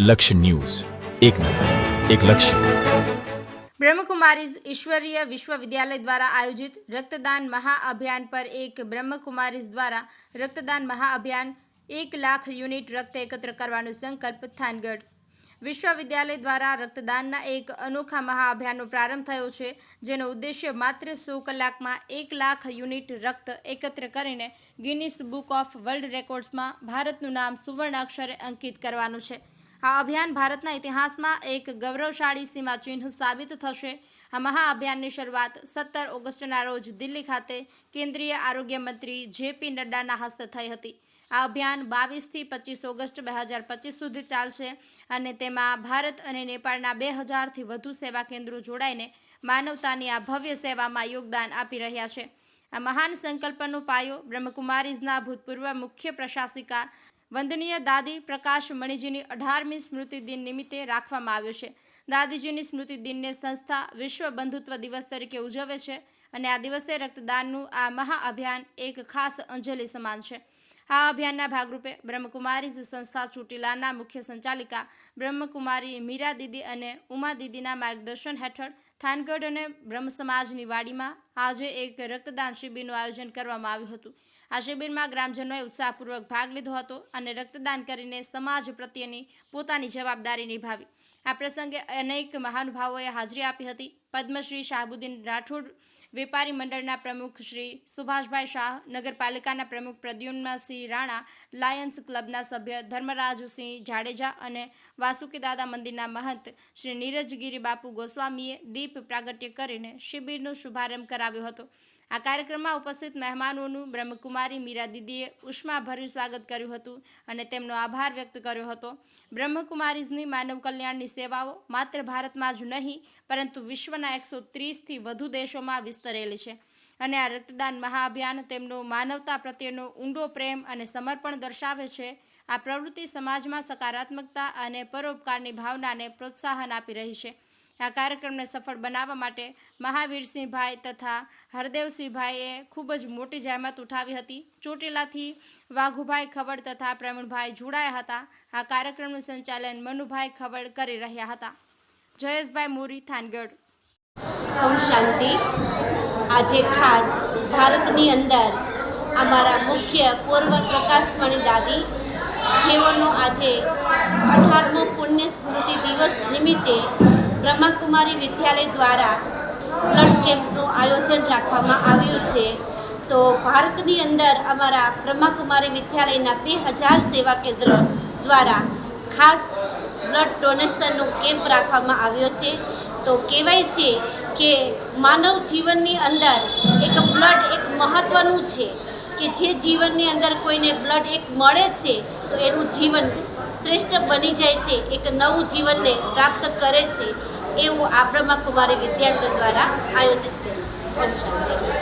લક્ષ્ય ન્યૂઝ, એક નજર, એક લક્ષ્ય। ब्रह्मकुमारीज ईश्वरीय विश्वविद्यालय द्वारा आयोजित रक्तदान महाअभियान पर एक ब्रह्मकुमारीज द्वारा रक्तदान महाअभियान 1 लाख यूनिट रक्त एकत्र करવાનો संकल्प। थानगढ़ विश्वविद्यालय द्वारा रक्तदानના એક અનોખા મહાઅભિયાનનો પ્રારંભ થયો છે, જેનો ઉદ્દેશ્ય માત્ર 100 કલાકમાં 1 લાખ યુનિટ રક્ત એકત્ર કરીને ગિનિસ બુક ઓફ વર્લ્ડ રેકોર્ડ્સમાં ભારતનું નામ સુવર્ણાક્ષરે અંકિત કરવાનું છે। આ અભિયાન ભારતના ઇતિહાસમાં એક ગૌરવશાળી સીમાચિહ્ન સાબિત થશે। આ મહાઅભિયાનની શરૂઆત 17 ઓગસ્ટના રોજ દિલ્હી ખાતે કેન્દ્રીય આરોગ્ય મંત્રી જે.પી. નડ્ડાના હસ્તે થઈ હતી। આ અભિયાન 22 થી 25 ઓગસ્ટ 2025 સુધી ચાલશે અને તેમાં ભારત અને નેપાળના 2000થી વધુ સેવા કેન્દ્રો જોડાઈને માનવતાની આ ભવ્ય સેવામાં યોગદાન આપી રહ્યા છે। આ મહાન સંકલ્પનો પાયો બ્રહ્મકુમારીઝના ભૂતપૂર્વ મુખ્ય પ્રશાસિકા વંદનીય દાદી પ્રકાશ મણિજીની 18મી સ્મૃતિ દિન નિમિત્તે રાખવામાં આવ્યો છે। દાદીજીની સ્મૃતિ દિનને સંસ્થા વિશ્વ બંધુત્વ દિવસ તરીકે ઉજવે છે અને આ દિવસે રક્તદાનનું આ મહાઅભિયાન એક ખાસ અંજલિ સમાન છે। આ અભિયાનના ભાગરૂપે બ્રહ્મકુમારીઝ સંસ્થા ચોટીલાના મુખ્ય સંચાલિકા બ્રહ્મકુમારી મીરા દીદી અને ઉમા દીદીના માર્ગદર્શન હેઠળ થાનગઢ અને બ્રહ્મ સમાજની વાડીમાં આજે એક રક્તદાન શિબિરનું આયોજન કરવામાં આવ્યું હતું। આ શિબિરમાં ગ્રામજનોએ ઉત્સાહપૂર્વક ભાગ લીધો હતો અને રક્તદાન કરીને સમાજ પ્રત્યેની પોતાની જવાબદારી નિભાવી। આ પ્રસંગે અનેક મહાનુભાવોએ હાજરી આપી હતી। પદ્મશ્રી શાહબુદ્દીન રાઠોડ, વેપારી મંડળના પ્રમુખ શ્રી સુભાષભાઈ શાહ, નગરપાલિકાના પ્રમુખ પ્રદ્યુમ્નસિંહ રાણા, લાયન્સ ક્લબના સભ્ય ધર્મરાજસિંહ જાડેજા અને વાસુકી દાદા મંદિરના મહંત શ્રી નીરજગીરી બાપુ ગોસ્વામીએ દીપ પ્રાગટ્ય કરીને શિબિરનો શુભારંભ કરાવ્યો હતો। આ કાર્યક્રમમાં ઉપસ્થિત મહેમાનોનું બ્રહ્મકુમારી મીરા દીદીએ ઉષ્માભર્યું સ્વાગત કર્યું હતું અને તેમનો આભાર વ્યક્ત કર્યો હતો। બ્રહ્મકુમારીઝની માનવ કલ્યાણની સેવાઓ માત્ર ભારતમાં જ નહીં પરંતુ વિશ્વના 130થી વધુ દેશોમાં વિસ્તરેલી છે અને આ રક્તદાન મહાઅભિયાન તેમનો માનવતા પ્રત્યેનો ઊંડો પ્રેમ અને સમર્પણ દર્શાવે છે। આ પ્રવૃત્તિ સમાજમાં સકારાત્મકતા અને પરોપકારની ભાવનાને પ્રોત્સાહન આપી રહી છે। આ કાર્યક્રમને સફળ બનાવવા માટે મહાવીરસિંહભાઈ તથા હરદેવસિંહભાઈએ ખૂબ જ મોટી જહેમત ઉઠાવી હતી। ચોટીલાથી વાઘુભાઈ ખવડ તથા પ્રવીણભાઈ જોડાયા હતા। આ કાર્યક્રમનું સંચાલન મનુભાઈ ખવડ કરી રહ્યા હતા। જયેશભાઈ મોરી, થાનગઢ। ઓમ શાંતિ। આજે ખાસ ભારતની અંદર અમારા મુખ્ય પૂર્વ પ્રકાશમણી દાદી જેઓનો આજે 18મો પુણ્ય સ્મૃતિ દિવસ નિમિત્તે બ્રહ્મકુમારી વિદ્યાલય દ્વારા બ્લડ કેમ્પનું આયોજન રાખવામાં આવ્યું છે। તો ભારતની અંદર અમારા બ્રહ્મકુમારી વિદ્યાલયના 2000 સેવા કેન્દ્ર દ્વારા ખાસ બ્લડ ડોનેશનનો કેમ્પ રાખવામાં આવ્યો છે। તો કહેવાય છે કે માનવ જીવનની અંદર એક બ્લડ એક મહત્ત્વનું છે કે જે જીવનની અંદર કોઈને બ્લડ એક મળે છે તો એનું જીવન શ્રેષ્ઠ બની જાય છે, એક નવું જીવનને પ્રાપ્ત કરે છે। એવું આ બ્રહ્મકુમારી વિદ્યાલય દ્વારા આયોજિત કર્યું છે। ઓમ શાંતિ।